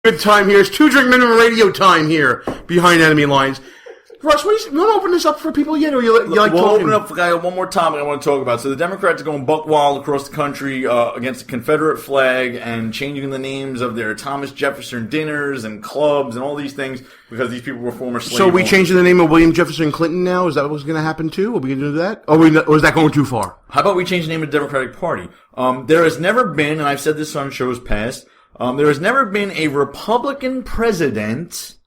Good time here. It's 2-drink minimum radio time here behind enemy lines. Russ, you want to open this up for people yet, or you like we'll talking? Open up. I got one more topic I want to talk about. So the Democrats are going buck wild across the country against the Confederate flag and changing the names of their Thomas Jefferson dinners and clubs and all these things because these people were former slave So we owners. changing the name of William Jefferson Clinton now? Is that what's going to happen too? Are we going to do that? Or is that going too far? How about we change the name of the Democratic Party? There has never been, and I've said this on shows past, there has never been a Republican president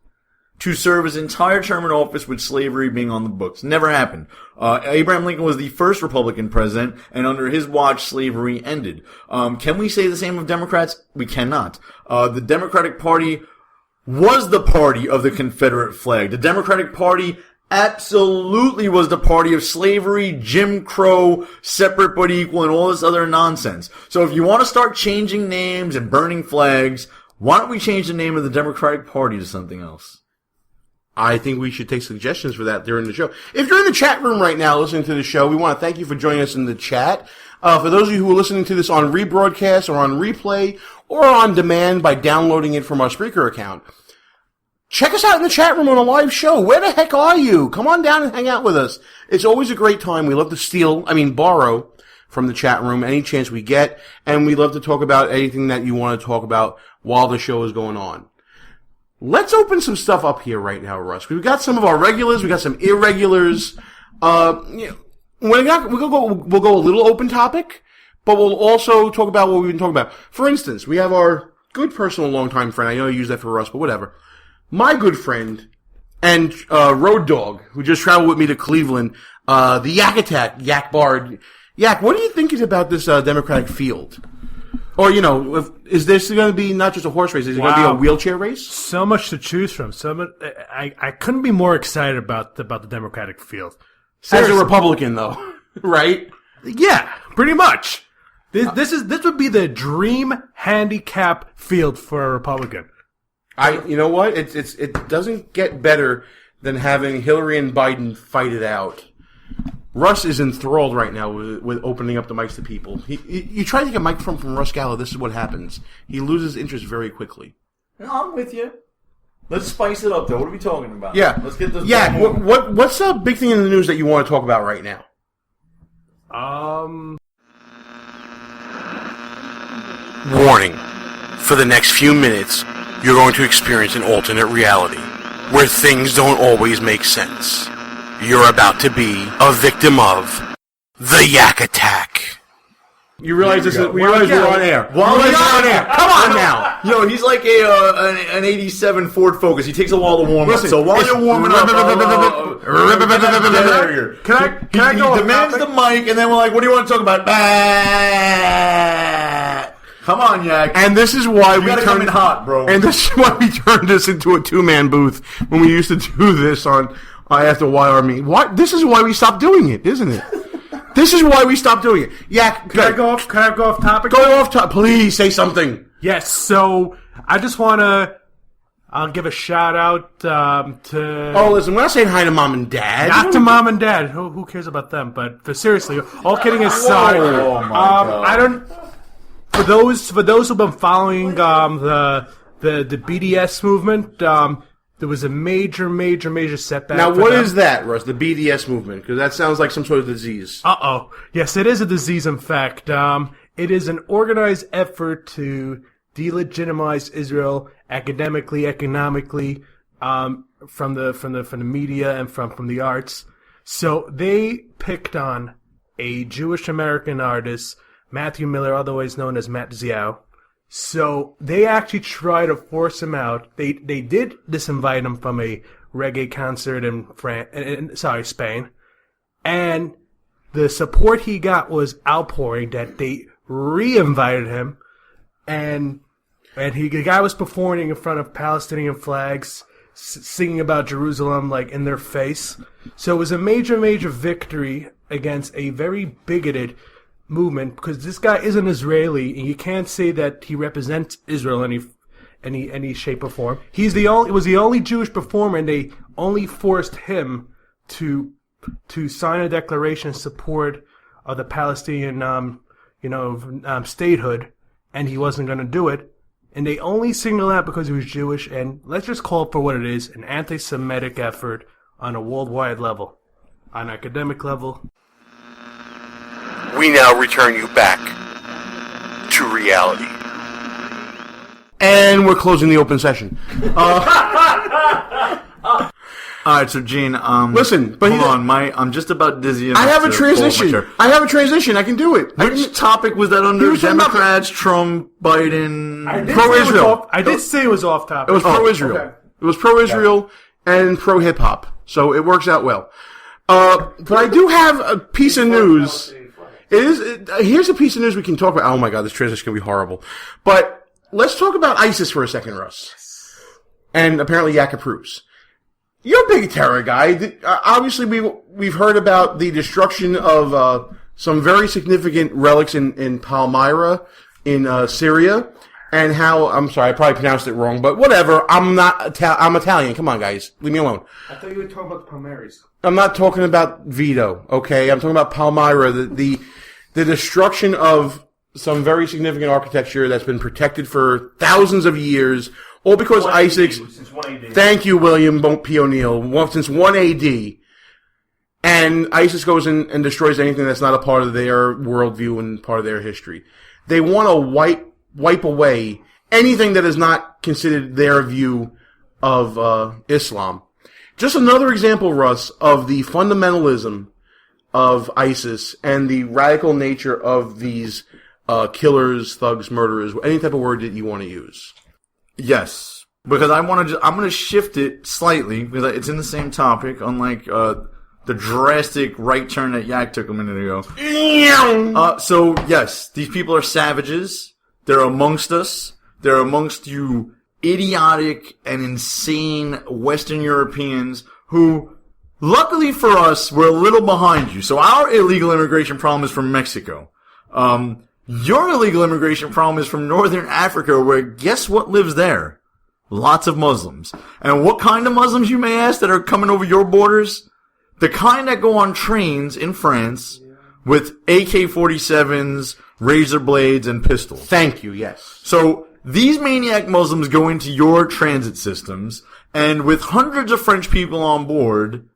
to serve his entire term in office with slavery being on the books. Never happened. Abraham Lincoln was the first Republican president, and under his watch, slavery ended. Can we say the same of Democrats? We cannot. The Democratic Party was the party of the Confederate flag. The Democratic Party absolutely was the party of slavery, Jim Crow, separate but equal, and all this other nonsense. So if you want to start changing names and burning flags, why don't we change the name of the Democratic Party to something else? I think we should take suggestions for that during the show. If you're in the chat room right now listening to the show, we want to thank you for joining us in the chat. For those of you who are listening to this on rebroadcast or on replay or on demand by downloading it from our Spreaker account, check us out in the chat room on a live show. Where the heck are you? Come on down and hang out with us. It's always a great time. We love to borrow from the chat room any chance we get, and we love to talk about anything that you want to talk about while the show is going on. Let's open some stuff up here right now, Russ. We've got some of our regulars. We've got some irregulars. We'll go a little open topic, but we'll also talk about what we've been talking about. For instance, we have our good personal longtime friend. I know I use that for Russ, but whatever. My good friend and road dog, who just traveled with me to Cleveland, the Yak Attack, Yak Bard. Yak, what are you thinking about this Democratic field? Or, is this going to be not just a horse race? Is it going to be a wheelchair race? So much to choose from. I couldn't be more excited about the Democratic field. Seriously. As a Republican, though, right? Yeah, pretty much. This would be the dream handicap field for a Republican. You know what? It doesn't get better than having Hillary and Biden fight it out. Russ is enthralled right now with opening up the mics to people. You try to take a microphone from Russ Gallo, this is what happens. He loses interest very quickly. No, I'm with you. Let's spice it up, though. What are we talking about? Yeah. Let's get this. Yeah. What's a big thing in the news that you want to talk about right now? Warning. For the next few minutes, you're going to experience an alternate reality where things don't always make sense. You're about to be a victim of the Yak Attack. You realize we're on air. We're on air. Come on now. He's like an 87 Ford Focus. He takes a while to warm up. So while you're warming up, can I go? He demands the mic, and then we're like, "What do you want to talk about?" Come on, Yak. And this is why we turned it hot, bro. And this is why we turned this into a two-man booth when we used to do this on after Y Army. This is why we stopped doing it, isn't it? This is why we stopped doing it. Yak, can I go off topic? Go off topic. Please say something. Yes. So I just want to. I'll give a shout out to. Oh, listen, we're not saying hi to mom and dad. Not to mom and dad. Who cares about them? But seriously, all kidding aside, oh my God. I don't. For those who've been following the BDS movement, there was a major setback. Now, what is that, Russ? The BDS movement? Because that sounds like some sort of disease. Yes, it is a disease. In fact, it is an organized effort to delegitimize Israel academically, economically, from the media and from the arts. So they picked on a Jewish American artist, Matthew Miller, otherwise known as Matt Ziao. So they actually tried to force him out. They did disinvite him from a reggae concert in Spain. And the support he got was outpouring that they re-invited him. And the guy was performing in front of Palestinian flags, singing about Jerusalem like in their face. So it was a major victory against a very bigoted movement, because this guy is an Israeli, and you can't say that he represents Israel in any shape or form. He was the only Jewish performer, and they only forced him to sign a declaration in support of the Palestinian statehood, and he wasn't going to do it. and they only single out because he was Jewish, and let's just call it for what it is, an anti-Semitic effort on a worldwide level, on an academic level. We now return you back to reality. And we're closing the open session. All right, so Gene, listen, but hold on, I'm just about dizzy. I have a transition. I can do it. Which topic was that under? Democrats, Trump, Biden, pro-Israel. I did say it was off topic. It was pro-Israel. Okay. It was pro-Israel and pro-hip hop, so it works out well. But I do have a piece of news. Here's a piece of news we can talk about. Oh my God, this transition is going to be horrible. But let's talk about ISIS for a second, Russ. And apparently Yak approves. You're a big terror guy. Obviously, we've heard about the destruction of some very significant relics in Palmyra in Syria, and how I'm sorry, I probably pronounced it wrong, but whatever. I'm Italian. Come on, guys, leave me alone. I thought you were talking about the Palmares. I'm not talking about Vito. Okay, I'm talking about Palmyra. The destruction of some very significant architecture that's been protected for thousands of years. All because ISIS. Since 1 AD. Thank you, William P. O'Neill. Since 1 AD. And ISIS goes in and destroys anything that's not a part of their worldview and part of their history. They want to wipe away anything that is not considered their view of Islam. Just another example, Russ, of the fundamentalism of ISIS and the radical nature of these killers, thugs, murderers, any type of word that you want to use. Yes, because I'm going to shift it slightly because it's in the same topic, unlike the drastic right turn that Yak took a minute ago. So yes, these people are savages. They're amongst us. They're amongst you idiotic and insane Western Europeans who, luckily for us, we're a little behind you. So our illegal immigration problem is from Mexico. Your illegal immigration problem is from Northern Africa, where guess what lives there? Lots of Muslims. And what kind of Muslims, you may ask, that are coming over your borders? The kind that go on trains in France with AK-47s, razor blades, and pistols. Thank you, yes. So these maniac Muslims go into your transit systems, and with hundreds of French people on board,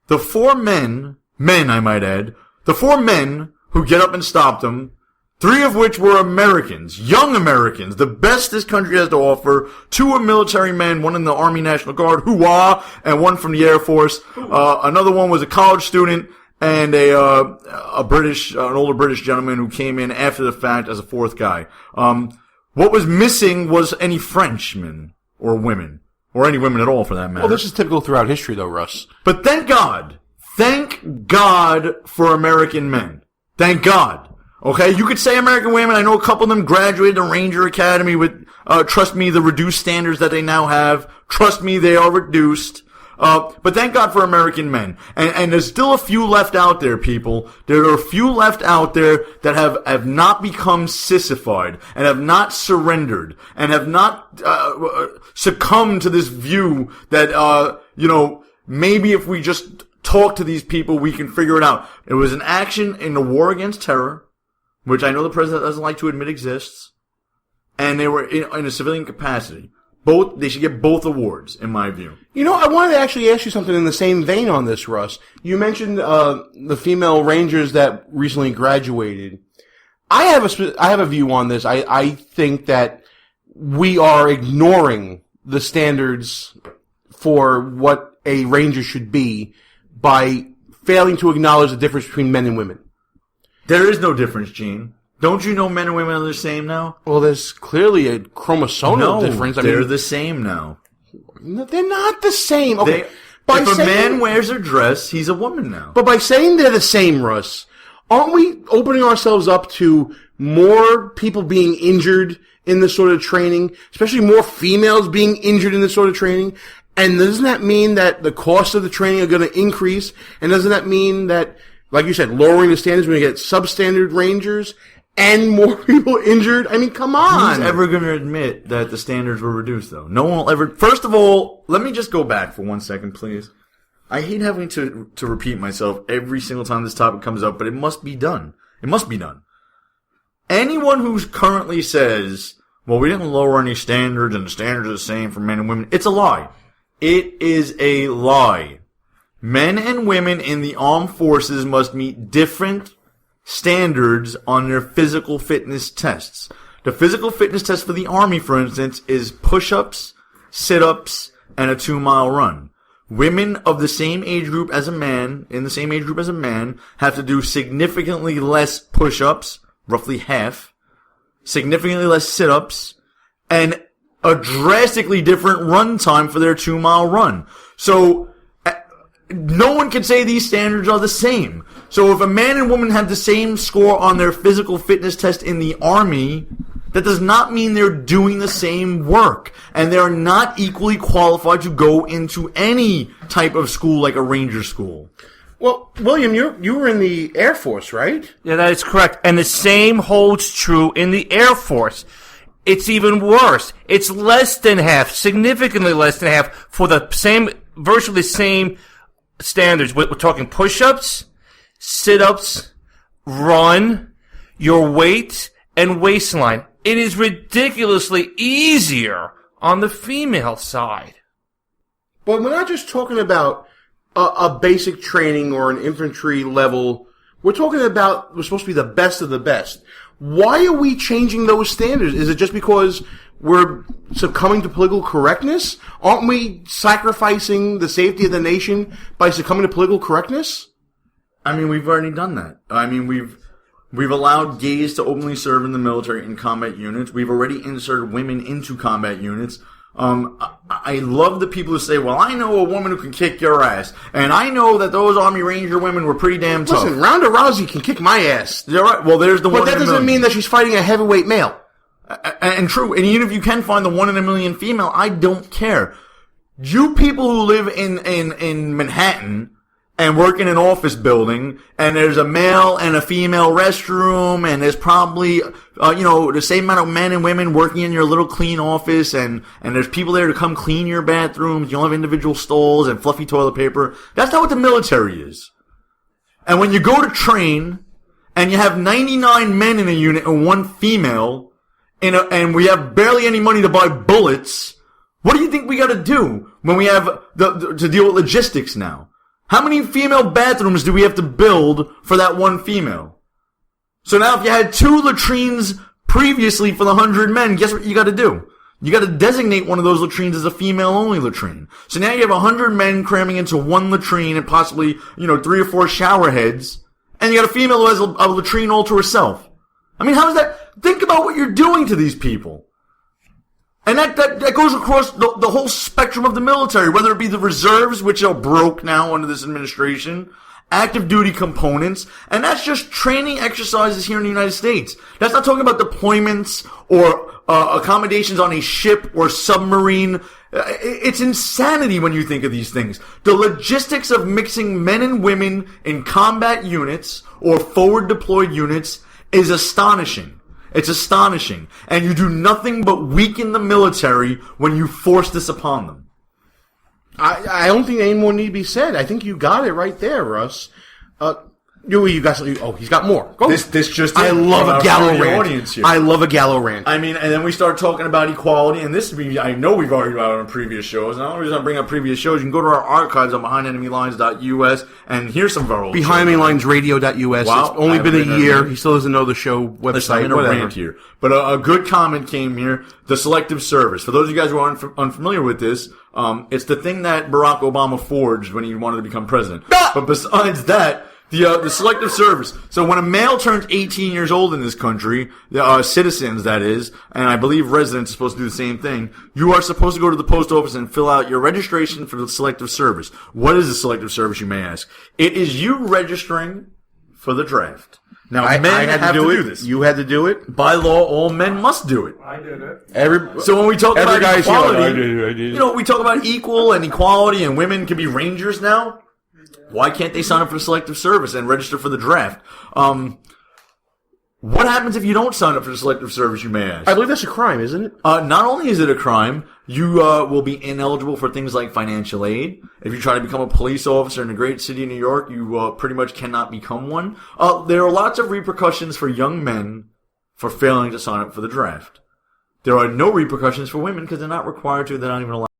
the four men I might add, the four men who get up and stop them, 3 of which were Americans, young Americans, the best this country has to offer. 2 are military men, 1 in the Army National Guard, hoo-wah, and 1 from the Air Force. Another one was a college student and an older British gentleman who came in after the fact as a 4th guy. What was missing was any Frenchmen or women, or any women at all for that matter. Well, this is typical throughout history though, Russ. But thank God for American men. Thank God. Okay, you could say American women. I know a couple of them graduated the Ranger Academy with, trust me, the reduced standards that they now have. Trust me, they are reduced. But thank God for American men. And there's still a few left out there, people. There are a few left out there that have not become sissified and have not surrendered and have not, succumbed to this view that, maybe if we just talk to these people, we can figure it out. It was an action in the war against terror, which I know the president doesn't like to admit exists, and they were in a civilian capacity. They should get both awards, in my view. I wanted to actually ask you something in the same vein on this, Russ. You mentioned the female Rangers that recently graduated. I have a view on this. I think that we are ignoring the standards for what a Ranger should be by failing to acknowledge the difference between men and women. There is no difference, Gene. Don't you know men and women are the same now? Well, there's clearly a chromosomal difference. They're the same now. They're not the same. Okay. If a man wears a dress, he's a woman now. But by saying they're the same, Russ, aren't we opening ourselves up to more people being injured in this sort of training, especially more females being injured in this sort of training? And doesn't that mean that the costs of the training are going to increase? And doesn't that mean that, like you said, lowering the standards, we're going to get substandard Rangers and more people injured? I mean, come on. Who's ever going to admit that the standards were reduced, though? No one will ever. First of all, let me just go back for 1 second, please. I hate having to repeat myself every single time this topic comes up, but it must be done. It must be done. Anyone who currently says, well, we didn't lower any standards and the standards are the same for men and women. It's a lie. It is a lie. Men and women in the armed forces must meet different standards on their physical fitness tests. The physical fitness test for the Army, for instance, is push-ups, sit-ups, and a 2-mile run. Women of the same age group as a man, have to do significantly less push-ups, roughly half, significantly less sit-ups, and a drastically different run time for their 2-mile run. So, no one can say these standards are the same. So if a man and woman have the same score on their physical fitness test in the Army, that does not mean they're doing the same work. And they're not equally qualified to go into any type of school like a ranger school. Well, William, you were in the Air Force, right? Yeah, that is correct. And the same holds true in the Air Force. It's even worse. It's less than half, significantly less than half, for the same, virtually the same standards. We're talking push-ups, sit-ups, run, your weight, and waistline. It is ridiculously easier on the female side. But we're not just talking about a basic training or an infantry level. We're talking about, we're supposed to be the best of the best. Why are we changing those standards? Is it just because we're succumbing to political correctness? Aren't we sacrificing the safety of the nation by succumbing to political correctness? I mean, we've already done that. I mean, we've allowed gays to openly serve in the military in combat units. We've already inserted women into combat units. I love the people who say, well, I know a woman who can kick your ass. And I know that those Army Ranger women were pretty damn tough. Listen, Ronda Rousey can kick my ass. You're right. Well, there's the one in a million. But that doesn't mean that she's fighting a heavyweight male. And true. And even if you can find the 1 in a million female, I don't care. You people who live in Manhattan and work in an office building, and there's a male and a female restroom, and there's probably, the same amount of men and women working in your little clean office, and there's people there to come clean your bathrooms. You don't have individual stalls and fluffy toilet paper. That's not what the military is. And when you go to train, and you have 99 men in a unit and 1 female, and we have barely any money to buy bullets, what do you think we gotta do when we have to deal with logistics now? How many female bathrooms do we have to build for that 1 female? So now if you had 2 latrines previously for the 100 men, guess what you gotta do? You gotta designate one of those latrines as a female-only latrine. So now you have 100 men cramming into 1 latrine and possibly, 3 or 4 shower heads, and you got a female who has a latrine all to herself. I mean, how does that... Think about what you're doing to these people. And that goes across the whole spectrum of the military, whether it be the reserves, which are broke now under this administration, active duty components, and that's just training exercises here in the United States. That's not talking about deployments or accommodations on a ship or submarine. It's insanity when you think of these things. The logistics of mixing men and women in combat units or forward deployed units is astonishing. It's astonishing. And you do nothing but weaken the military when you force this upon them. I don't think any more need be said. I think you got it right there, Russ. You got something. Oh, he's got more. Go. This just. I love a Gallo rant. Audience here. I love a Gallo rant. I mean, and then we start talking about equality, and this I know we've argued about it on previous shows. And the only reason I bring up previous shows, you can go to our archives on BehindEnemyLines.us and hear some of our old BehindEnemyLinesRadio.us. Wow, It's only been a year. He still doesn't know the show website. Listen, I'm in a rant here. But a good comment came here. The Selective Service. For those of you guys who are unfamiliar with this, it's the thing that Barack Obama forged when he wanted to become president. But besides that, the Selective Service. So when a male turns 18 years old in this country, citizens that is, and I believe residents are supposed to do the same thing, you are supposed to go to the post office and fill out your registration for the Selective Service. What is the Selective Service, you may ask? It is you registering for the draft. Now, men have to do this. You had to do it? By law, all men must do it. I did it. So when we talk about guy's equality, I did. we talk about equal and equality and women can be rangers now. Why can't they sign up for the Selective Service and register for the draft? What happens if you don't sign up for the Selective Service, you may ask? I believe that's a crime, isn't it? Not only is it a crime, you will be ineligible for things like financial aid. If you try to become a police officer in the great city of New York, you pretty much cannot become one. There are lots of repercussions for young men for failing to sign up for the draft. There are no repercussions for women because they're not required to. They're not even allowed.